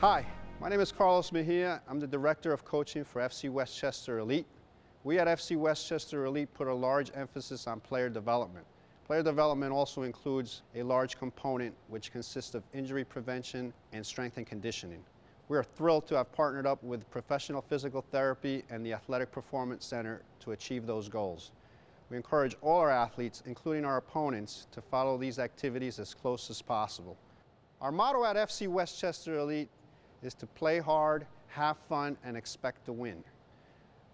Hi, my name is Carlos Mejia. I'm the Director of Coaching for FC Westchester Elite. We at FC Westchester Elite put a large emphasis on player development. Player development also includes a large component which consists of injury prevention and strength and conditioning. We are thrilled to have partnered up with Professional Physical Therapy and the Athletic Performance Center to achieve those goals. We encourage all our athletes, including our opponents, to follow these activities as close as possible. Our motto at FC Westchester Elite is to play hard, have fun, and expect to win.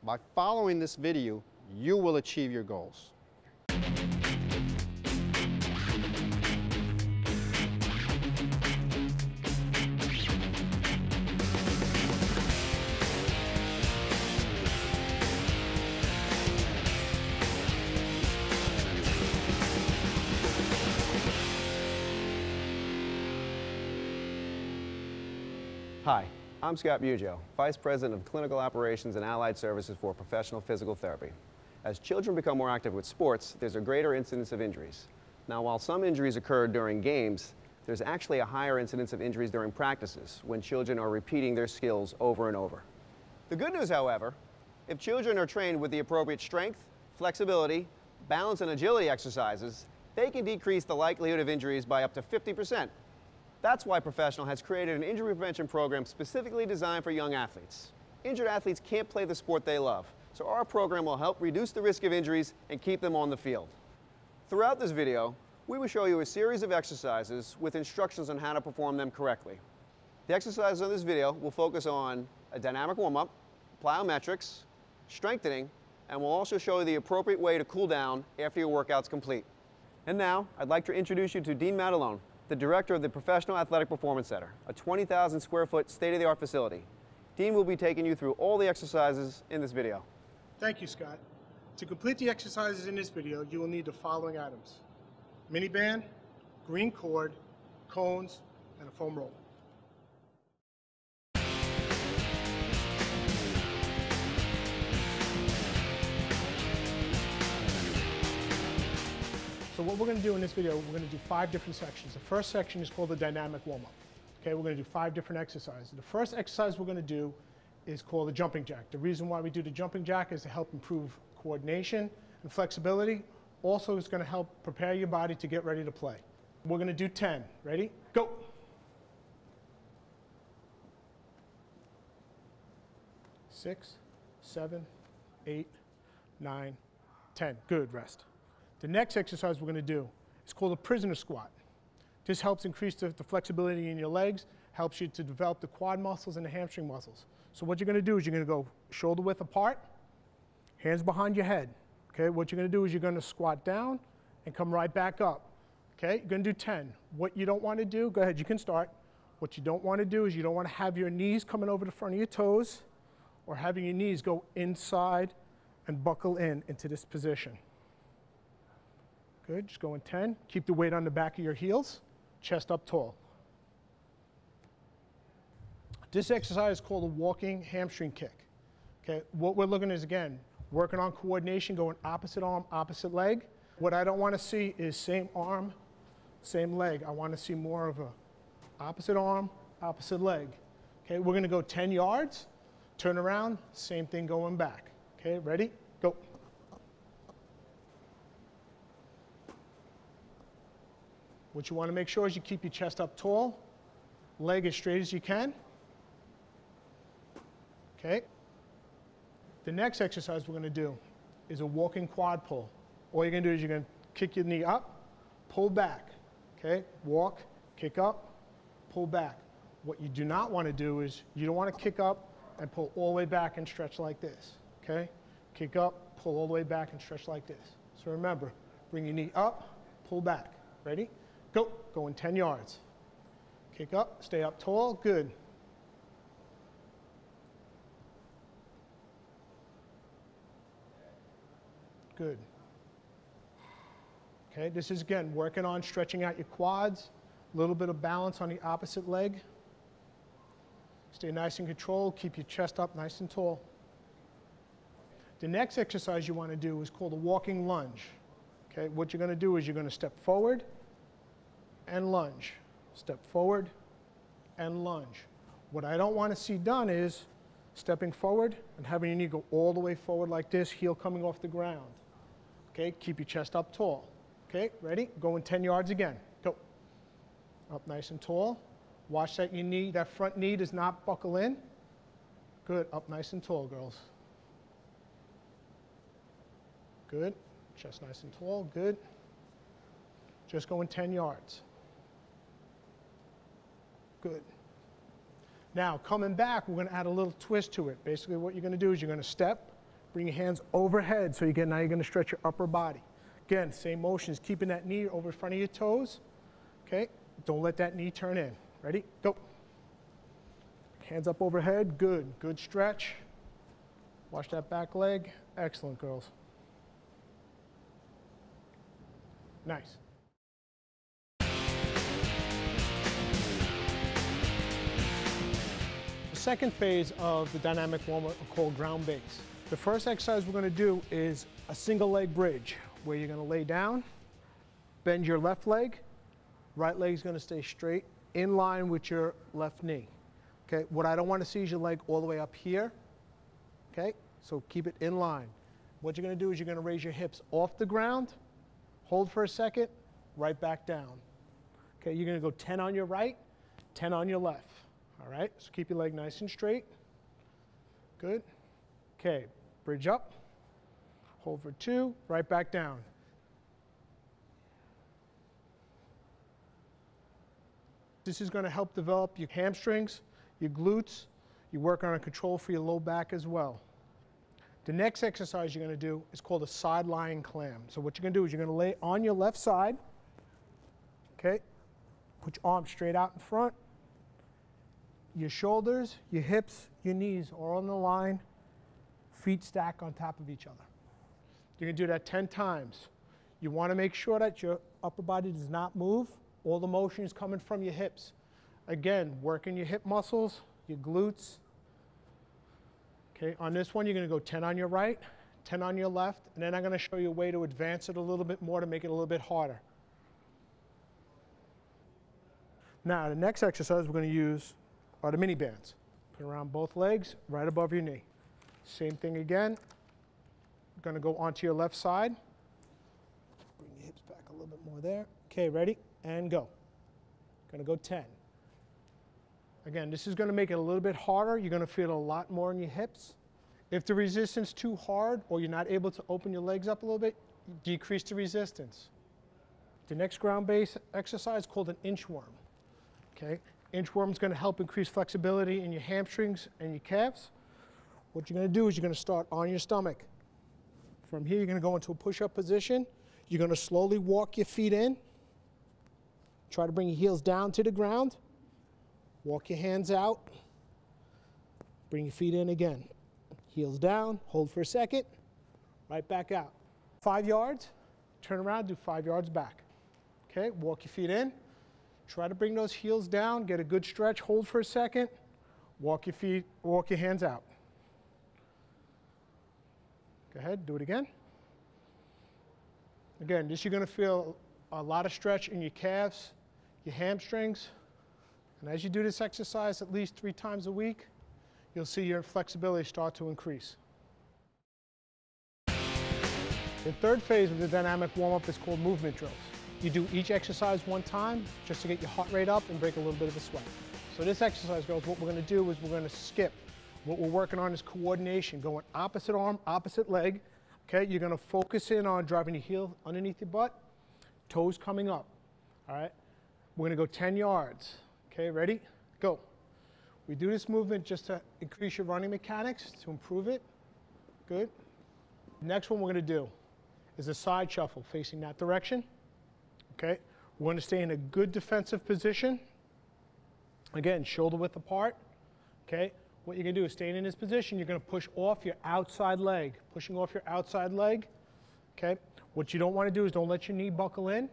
By following this video, you will achieve your goals. Hi, I'm Scott Bugio, Vice President of Clinical Operations and Allied Services for Professional Physical Therapy. As children become more active with sports, there's a greater incidence of injuries. Now, while some injuries occur during games, there's actually a higher incidence of injuries during practices when children are repeating their skills over and over. The good news, however, if children are trained with the appropriate strength, flexibility, balance, and agility exercises, they can decrease the likelihood of injuries by up to 50%. That's why Professional has created an injury prevention program specifically designed for young athletes. Injured athletes can't play the sport they love, so our program will help reduce the risk of injuries and keep them on the field. Throughout this video, we will show you a series of exercises with instructions on how to perform them correctly. The exercises in this video will focus on a dynamic warm-up, plyometrics, strengthening, and we'll also show you the appropriate way to cool down after your workout's complete. And now, I'd like to introduce you to Dean Matalone, the Director of the Professional Athletic Performance Center, a 20,000 square foot state-of-the-art facility. Dean will be taking you through all the exercises in this video. Thank you, Scott. To complete the exercises in this video, you will need the following items: mini band, green cord, cones, and a foam roller. So what we're going to do in this video, we're going to do 5 different sections. The first section is called the dynamic warm-up. Okay, we're going to do 5 different exercises. The first exercise we're going to do is called the jumping jack. The reason why we do the jumping jack is to help improve coordination and flexibility. Also, it's going to help prepare your body to get ready to play. We're going to do 10. Ready? Go! Six, 7, 8, 9, 10. Good, rest. The next exercise we're going to do is called a prisoner squat. This helps increase the flexibility in your legs, helps you to develop the quad muscles and the hamstring muscles. So what you're going to do is you're going to go shoulder width apart, hands behind your head. Okay, what you're going to do is you're going to squat down and come right back up. Okay, you're going to do 10. What you don't want to do, go ahead, you can start. What you don't want to do is you don't want to have your knees coming over the front of your toes or having your knees go inside and buckle into this position. Good, just go in 10. Keep the weight on the back of your heels, chest up tall. This exercise is called a walking hamstring kick. Okay, what we're looking is, again, working on coordination, going opposite arm, opposite leg. What I don't want to see is same arm, same leg. I want to see more of a opposite arm, opposite leg. Okay, we're going to go 10 yards, turn around, same thing going back. Okay, ready? Go. What you want to make sure is you keep your chest up tall, leg as straight as you can. Okay. The next exercise we're going to do is a walking quad pull. All you're going to do is you're going to kick your knee up, pull back. Okay. Walk, kick up, pull back. What you do not want to do is you don't want to kick up and pull all the way back and stretch like this. Okay. Kick up, pull all the way back and stretch like this. So remember, bring your knee up, pull back. Ready? Go. Go in 10 yards. Kick up, stay up tall, good. Good. Okay, this is again working on stretching out your quads, a little bit of balance on the opposite leg. Stay nice and controlled, keep your chest up nice and tall. The next exercise you want to do is called a walking lunge. Okay, what you're going to do is you're going to step forward and lunge. Step forward and lunge. What I don't want to see done is stepping forward and having your knee go all the way forward like this, heel coming off the ground. Okay, keep your chest up tall. Okay, ready? Going 10 yards again. Go. Up nice and tall. Watch that your knee, that front knee does not buckle in. Good, up nice and tall, girls. Good, chest nice and tall, good. Just going 10 yards. Good. Now, coming back, we're gonna add a little twist to it. Basically what you're gonna do is you're gonna step, bring your hands overhead, so now you're gonna stretch your upper body. Again, same motions, keeping that knee over in front of your toes. Okay, don't let that knee turn in. Ready? Go. Hands up overhead, good. Good stretch. Watch that back leg. Excellent, girls. Nice. The second phase of the dynamic warm-up are called ground base. The first exercise we're going to do is a single leg bridge, where you're going to lay down, bend your left leg, right leg is going to stay straight, in line with your left knee. Okay, what I don't want to see is your leg all the way up here. Okay, so keep it in line. What you're going to do is you're going to raise your hips off the ground, hold for a second, right back down. Okay, you're going to go 10 on your right, 10 on your left. All right, so keep your leg nice and straight. Good. Okay, bridge up, hold for 2, right back down. This is going to help develop your hamstrings, your glutes. You work on a control for your low back as well. The next exercise you're going to do is called a side lying clam. So what you're going to do is you're going to lay on your left side. Okay, put your arms straight out in front. Your shoulders, your hips, your knees are on the line. Feet stack on top of each other. You're going to do that 10 times. You want to make sure that your upper body does not move. All the motion is coming from your hips. Again, working your hip muscles, your glutes. Okay, on this one, you're going to go 10 on your right, 10 on your left, and then I'm going to show you a way to advance it a little bit more to make it a little bit harder. Now, the next exercise we're going to use are the mini bands. Put around both legs, right above your knee. Same thing again. You're going to go onto your left side. Bring your hips back a little bit more there. Okay, ready? And go. Going to go 10. Again, this is going to make it a little bit harder. You're going to feel a lot more in your hips. If the resistance is too hard or you're not able to open your legs up a little bit, decrease the resistance. The next ground base exercise is called an inchworm. Okay? Inchworm is going to help increase flexibility in your hamstrings and your calves. What you're going to do is you're going to start on your stomach. From here, you're going to go into a push-up position. You're going to slowly walk your feet in. Try to bring your heels down to the ground. Walk your hands out. Bring your feet in again. Heels down, hold for a second, right back out. 5 yards, turn around, do 5 yards back. Okay, walk your feet in. Try to bring those heels down, get a good stretch, hold for a second, walk your hands out. Go ahead, do it again. Again, this you're going to feel a lot of stretch in your calves, your hamstrings. And as you do this exercise at least 3 times a week, you'll see your flexibility start to increase. The third phase of the dynamic warm-up is called movement drills. You do each exercise 1 time just to get your heart rate up and break a little bit of a sweat. So this exercise, girls, what we're going to do is we're going to skip. What we're working on is coordination, going opposite arm, opposite leg. Okay, you're going to focus in on driving your heel underneath your butt, toes coming up. All right, we're going to go 10 yards. Okay, ready? Go. We do this movement just to increase your running mechanics, to improve it. Good. Next one we're going to do is a side shuffle facing that direction. Okay, we're going to stay in a good defensive position. Again, shoulder width apart. Okay, what you're going to do is staying in this position, you're going to push off your outside leg, pushing off your outside leg. Okay, what you don't want to do is don't let your knee buckle in.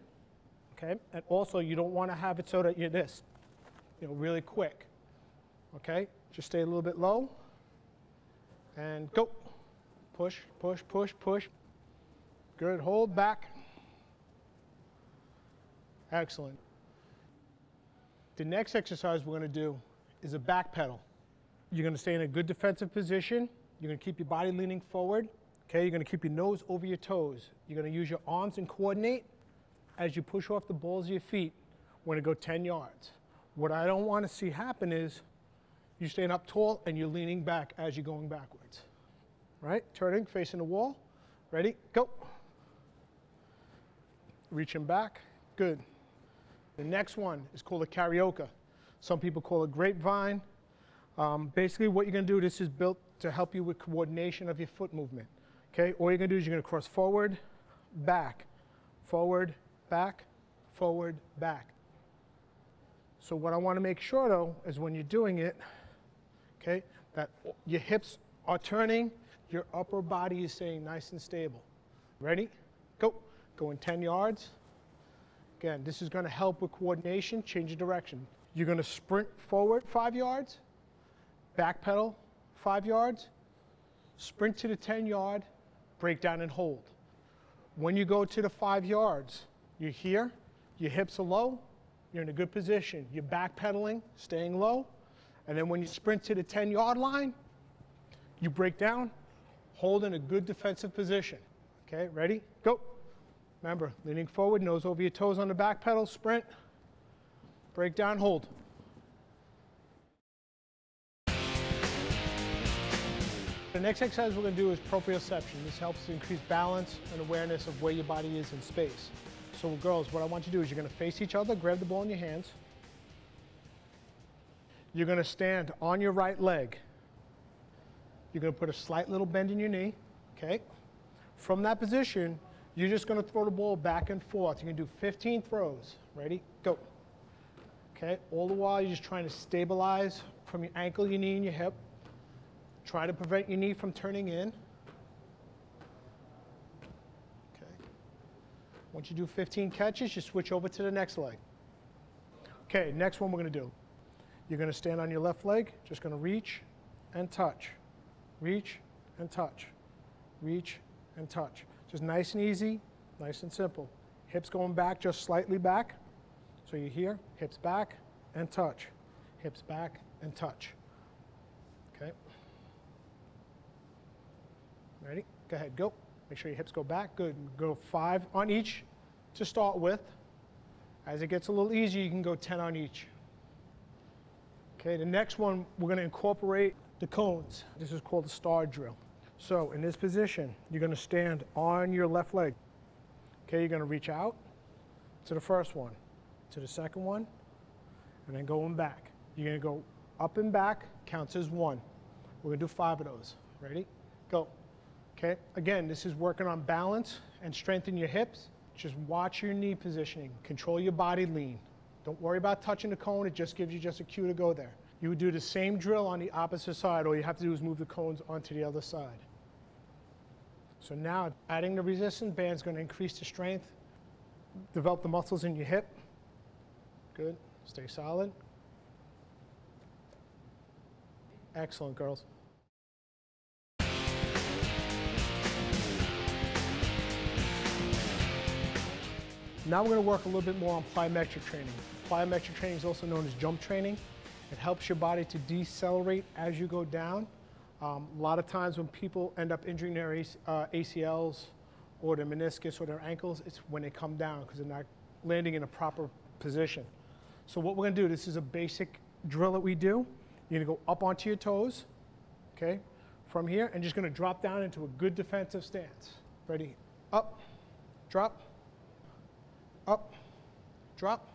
Okay, and also you don't want to have it so that you're this, really quick. Okay, just stay a little bit low and go. Push, push, push, push. Good, hold back. Excellent. The next exercise we're going to do is a back pedal. You're going to stay in a good defensive position. You're going to keep your body leaning forward. Okay, you're going to keep your nose over your toes. You're going to use your arms and coordinate as you push off the balls of your feet. We're going to go 10 yards. What I don't want to see happen is you're staying up tall and you're leaning back as you're going backwards. Right? Turning, facing the wall. Ready? Go. Reaching back. Good. The next one is called a karaoke. Some people call it grapevine. Basically what you're going to do, this is built to help you with coordination of your foot movement. Okay? All you're going to do is you're going to cross forward, back, forward, back, forward, back. So what I want to make sure though is when you're doing it, okay, that your hips are turning, your upper body is staying nice and stable. Ready? Go. Going 10 yards. Again, this is going to help with coordination, change your direction. You're going to sprint forward 5 yards, back pedal 5 yards, sprint to the 10-yard, break down and hold. When you go to the 5 yards, you're here, your hips are low, you're in a good position. You're back pedaling, staying low, and then when you sprint to the 10-yard line, you break down, hold in a good defensive position. Okay, ready? Go. Remember, leaning forward, nose over your toes on the back pedal, sprint, break down, hold. The next exercise we're going to do is proprioception. This helps to increase balance and awareness of where your body is in space. So girls, what I want you to do is you're going to face each other, grab the ball in your hands. You're going to stand on your right leg. You're going to put a slight little bend in your knee, okay? From that position, you're just going to throw the ball back and forth. You're going to do 15 throws. Ready? Go. Okay, all the while you're just trying to stabilize from your ankle, your knee, and your hip. Try to prevent your knee from turning in. Okay. Once you do 15 catches, you switch over to the next leg. Okay, next one we're going to do. You're going to stand on your left leg, just going to reach and touch. Reach and touch. Reach and touch. Just nice and easy, nice and simple. Hips going back, just slightly back. So you're here, hips back and touch. Hips back and touch. Okay. Ready? Go ahead, go. Make sure your hips go back. Good. Go 5 on each to start with. As it gets a little easier, you can go 10 on each. Okay, the next one, we're going to incorporate the cones. This is called the star drill. So in this position, you're going to stand on your left leg. Okay, you're going to reach out to the first one, to the second one, and then going back. You're going to go up and back, counts as 1. We're going to do 5 of those. Ready? Go. Okay, again, this is working on balance and strengthen your hips. Just watch your knee positioning. Control your body lean. Don't worry about touching the cone. It just gives you just a cue to go there. You would do the same drill on the opposite side. All you have to do is move the cones onto the other side. So now, adding the resistance band is going to increase the strength, develop the muscles in your hip. Good. Stay solid. Excellent, girls. Now we're going to work a little bit more on plyometric training. Plyometric training is also known as jump training. It helps your body to decelerate as you go down. A lot of times when people end up injuring their ACLs or their meniscus or their ankles, it's when they come down because they're not landing in a proper position. So what we're going to do, this is a basic drill that we do. You're going to go up onto your toes, okay, from here, and just going to drop down into a good defensive stance. Ready? Up, drop, up, drop,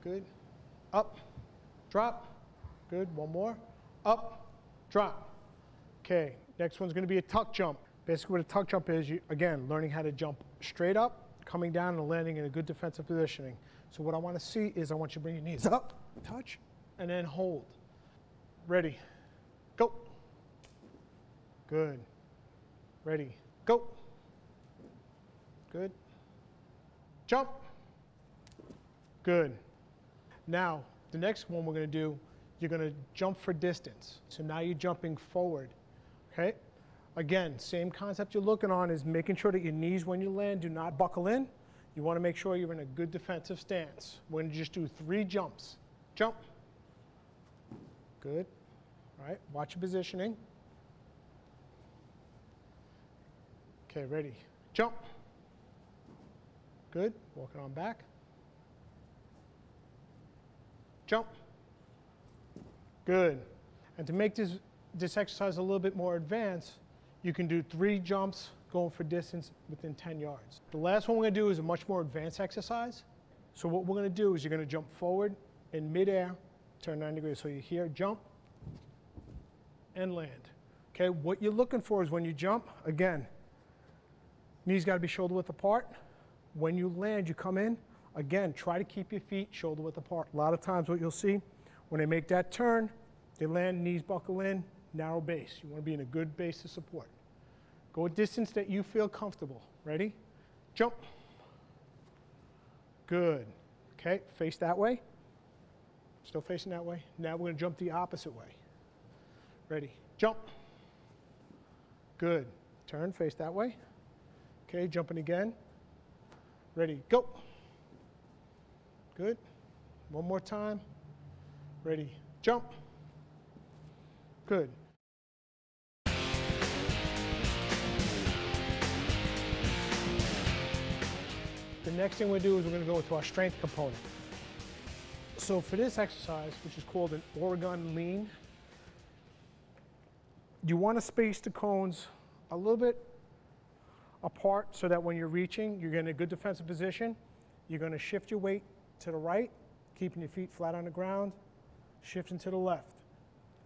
good, up, drop, good, one more, up, drop. Okay, next one's going to be a tuck jump. Basically what a tuck jump is, again, learning how to jump straight up, coming down and landing in a good defensive positioning. So what I want to see is I want you to bring your knees up, touch, and then hold. Ready, go. Good. Ready, go. Good. Jump. Good. Now, the next one we're going to do, you're going to jump for distance. So now you're jumping forward, okay? Again, same concept you're looking on is making sure that your knees, when you land, do not buckle in. You want to make sure you're in a good defensive stance. We're going to just do 3 jumps. Jump, Good. All right, watch your positioning. Okay, ready. Jump. Good. Walking on back. Jump. Good. And to make this exercise a little bit more advanced, you can do 3 jumps going for distance within 10 yards. The last one we're going to do is a much more advanced exercise. So what we're going to do is you're going to jump forward in midair, turn 90 degrees. So you hear jump and land. Okay, what you're looking for is when you jump, again, knees got to be shoulder width apart. When you land, you come in. Again, try to keep your feet shoulder width apart. A lot of times what you'll see, when they make that turn, they land, knees buckle in, narrow base. You want to be in a good base to support. Go a distance that you feel comfortable. Ready? Jump. Good. Okay, face that way. Still facing that way. Now we're going to jump the opposite way. Ready? Jump. Good. Turn, face that way. Okay, jumping again. Ready, go. Good. One more time. Ready, jump. Good. The next thing we'll do is we're going to go to our strength component. So for this exercise, which is called an Oregon lean, you want to space the cones a little bit apart so that when you're reaching, you're in a good defensive position. You're going to shift your weight to the right, keeping your feet flat on the ground, shifting to the left.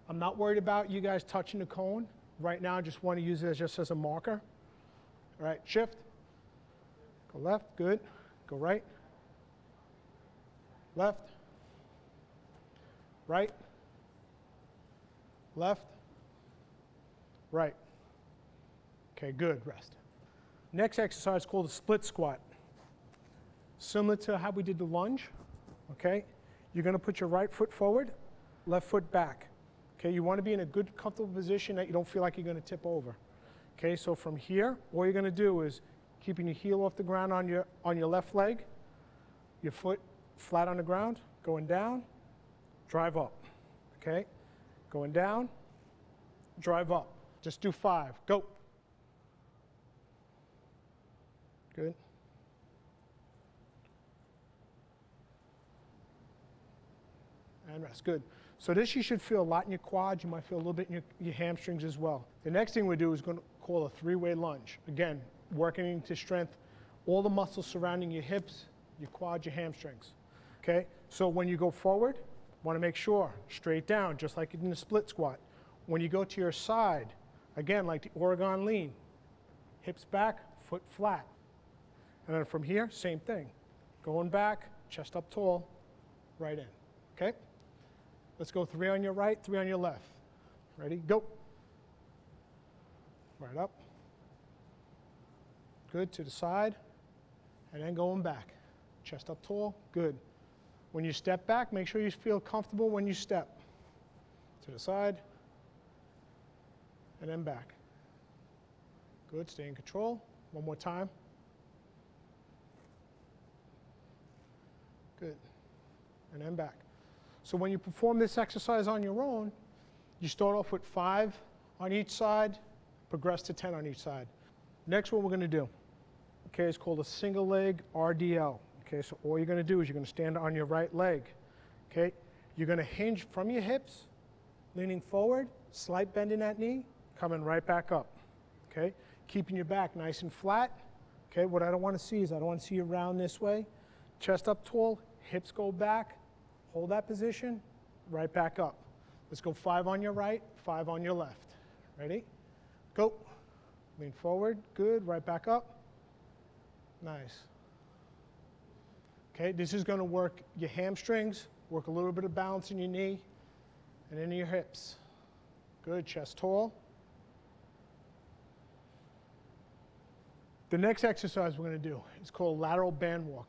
I'm not worried about you guys touching the cone. Right now, I just want to use it just as a marker. All right, shift. Go left, good. Go right. Left. Right. Left. Right. Okay, good, rest. Next exercise is called a split squat. Similar to how we did the lunge, okay? You're gonna put your right foot forward, left foot back. Okay, you wanna be in a good, comfortable position that you don't feel like you're gonna tip over. Okay, so from here, all you're gonna do is keeping your heel off the ground on your left leg, your foot flat on the ground, going down, drive up, okay? Going down, drive up. Just do 5, go. Good. And rest, good. So this you should feel a lot in your quads, you might feel a little bit in your hamstrings as well. The next thing we do is going to call a 3-way lunge. Again, working into strength, all the muscles surrounding your hips, your quads, your hamstrings. Okay, so when you go forward, want to make sure, straight down, just like in the split squat. When you go to your side, again, like the Oregon lean, hips back, foot flat. And then from here, same thing. Going back, chest up tall, right in, okay? Let's go 3 on your right, 3 on your left. Ready, go. Right up. Good, to the side, and then going back. Chest up tall, good. When you step back, make sure you feel comfortable when you step. To the side, and then back. Good, stay in control. One more time. Good, and then back. So when you perform this exercise on your own, you start off with 5 on each side, progress to 10 on each side. Next, what we're gonna do, okay, is called a single leg RDL. Okay, so all you're gonna do is you're gonna stand on your right leg. Okay, you're gonna hinge from your hips, leaning forward, slight bend in that knee, coming right back up. Okay, keeping your back nice and flat. Okay, what I don't wanna see is I don't wanna see you round this way. Chest up tall, hips go back, hold that position, right back up. Let's go 5 on your right, 5 on your left. Ready? Go. Lean forward, good, right back up. Nice. Okay, this is gonna work your hamstrings, work a little bit of balance in your knee, and into your hips. Good, chest tall. The next exercise we're gonna do is called lateral band walk.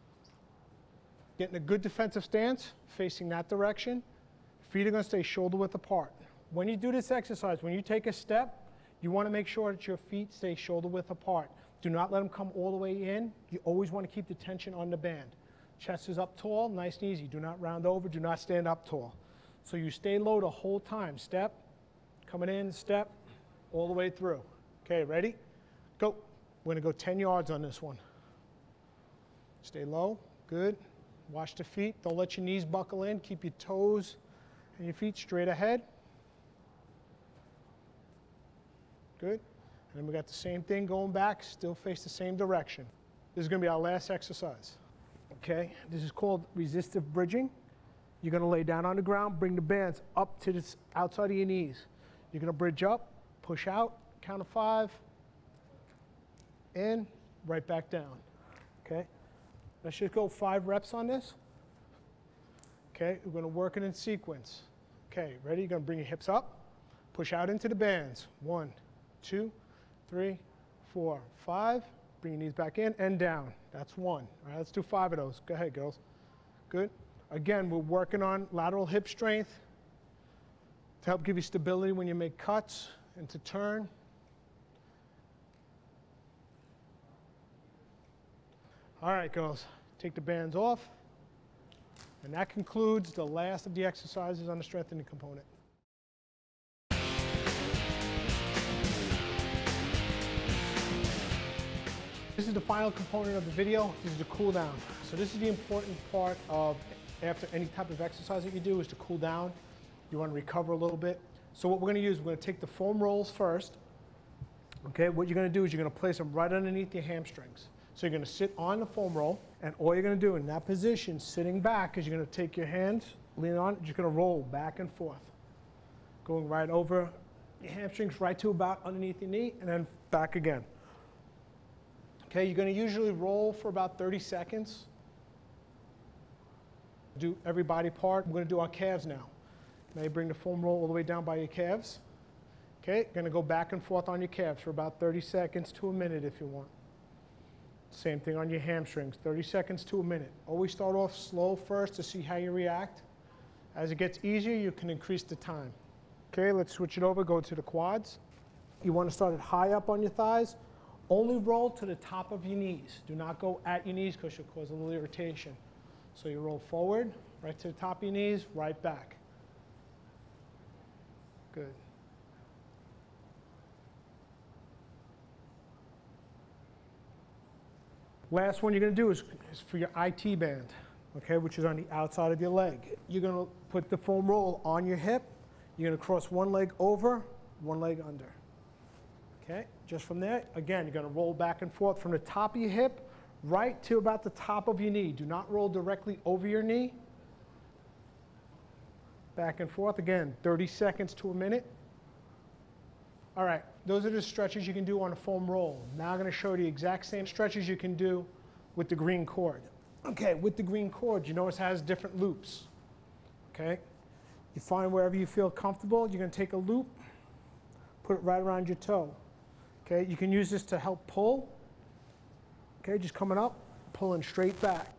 Get in a good defensive stance, facing that direction. Feet are gonna stay shoulder width apart. When you do this exercise, when you take a step, you wanna make sure that your feet stay shoulder width apart. Do not let them come all the way in. You always wanna keep the tension on the band. Chest is up tall, nice and easy. Do not round over, do not stand up tall. So you stay low the whole time. Step, coming in, step, all the way through. Okay, ready? Go. We're going to go 10 yards on this one. Stay low. Good. Watch the feet. Don't let your knees buckle in. Keep your toes and your feet straight ahead. Good. And then we got the same thing going back. Still face the same direction. This is going to be our last exercise. Okay. This is called resistive bridging. You're going to lay down on the ground, bring the bands up to the outside of your knees. You're going to bridge up, push out, count of 5, in, right back down. Okay? Let's just go 5 reps on this. Okay, we're going to work it in sequence. Okay, ready? You're going to bring your hips up, push out into the bands. 1, 2, 3, 4, 5. Bring your knees back in and down. That's 1. All right, let's do 5 of those. Go ahead, girls. Good. Again, we're working on lateral hip strength to help give you stability when you make cuts and to turn. All right, girls, take the bands off. And that concludes the last of the exercises on the strengthening component. This is the final component of the video. This is the cool down. So this is the important part of after any type of exercise that you do is to cool down. You want to recover a little bit. So what we're going to use, we're going to take the foam rolls first. Okay, what you're going to do is you're going to place them right underneath your hamstrings. So you're going to sit on the foam roll, and all you're going to do in that position, sitting back, is you're going to take your hands, lean on it, you're going to roll back and forth. Going right over your hamstrings, right to about underneath your knee, and then back again. Okay, you're going to usually roll for about 30 seconds. Do every body part. We're going to do our calves now. Now you bring the foam roll all the way down by your calves. Okay, going to go back and forth on your calves for about 30 seconds to a minute if you want. Same thing on your hamstrings, 30 seconds to a minute. Always start off slow first to see how you react. As it gets easier, you can increase the time. Okay, let's switch it over, go to the quads. You want to start it high up on your thighs. Only roll to the top of your knees. Do not go at your knees because you'll cause a little irritation. So you roll forward, right to the top of your knees, right back. Good. Last one you're going to do is for your IT band, okay, which is on the outside of your leg. You're going to put the foam roll on your hip. You're going to cross one leg over, one leg under. Okay, just from there, again, you're going to roll back and forth from the top of your hip right to about the top of your knee. Do not roll directly over your knee. Back and forth, again, 30 seconds to a minute. All right, those are the stretches you can do on a foam roll. Now I'm going to show you the exact same stretches you can do with the green cord. Okay, with the green cord, you notice it has different loops. Okay, you find wherever you feel comfortable, you're going to take a loop, put it right around your toe. Okay, you can use this to help pull. Okay, just coming up, pulling straight back.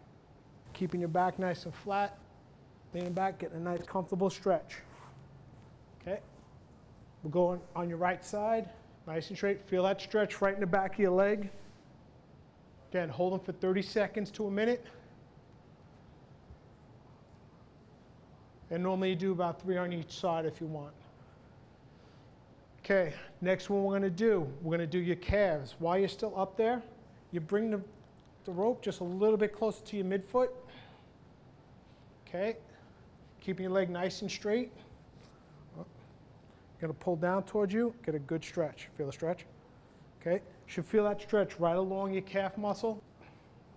Keeping your back nice and flat, leaning back, getting a nice comfortable stretch. Okay, we're going on your right side, nice and straight. Feel that stretch right in the back of your leg. Again, hold them for 30 seconds to a minute. And normally you do about 3 on each side if you want. Okay, next one we're going to do, your calves. While you're still up there, you bring the rope just a little bit closer to your midfoot. Okay, keeping your leg nice and straight. You're going to pull down towards you, get a good stretch. Feel the stretch? Okay, you should feel that stretch right along your calf muscle.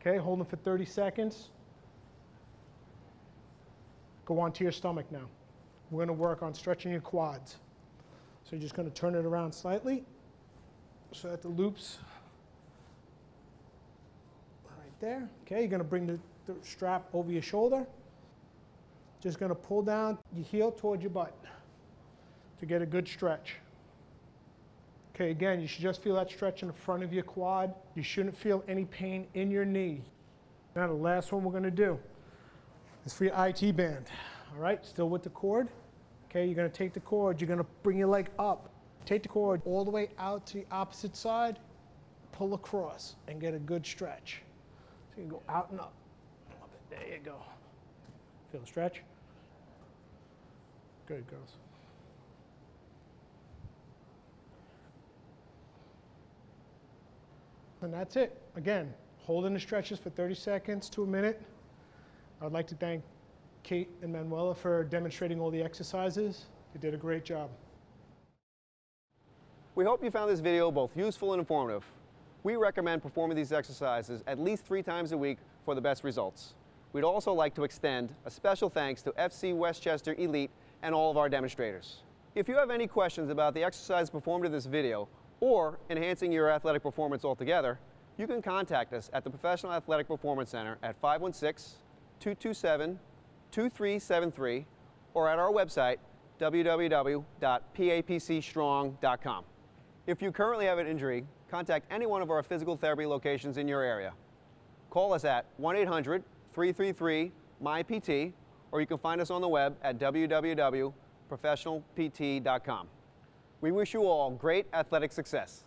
Okay, hold them for 30 seconds. Go on to your stomach now. We're going to work on stretching your quads. So you're just going to turn it around slightly so that the loops right there. Okay, you're going to bring the strap over your shoulder. Just going to pull down your heel towards your butt to get a good stretch. Okay, again, you should just feel that stretch in the front of your quad. You shouldn't feel any pain in your knee. Now the last one we're going to do is for your IT band. All right, still with the cord. Okay, you're going to take the cord, you're going to bring your leg up. Take the cord all the way out to the opposite side, pull across, and get a good stretch. So you can go out and up. There you go. Feel the stretch? Good, girls. And that's it. Again, holding the stretches for 30 seconds to a minute. I'd like to thank Kate and Manuela for demonstrating all the exercises. They did a great job. We hope you found this video both useful and informative. We recommend performing these exercises at least 3 times a week for the best results. We'd also like to extend a special thanks to FC Westchester Elite and all of our demonstrators. If you have any questions about the exercise performed in this video or enhancing your athletic performance altogether, you can contact us at the Professional Athletic Performance Center at 516-227-2373 or at our website www.papcstrong.com. If you currently have an injury, contact any one of our physical therapy locations in your area. Call us at 1-800-333-MyPT, or you can find us on the web at www.professionalpt.com. We wish you all great athletic success.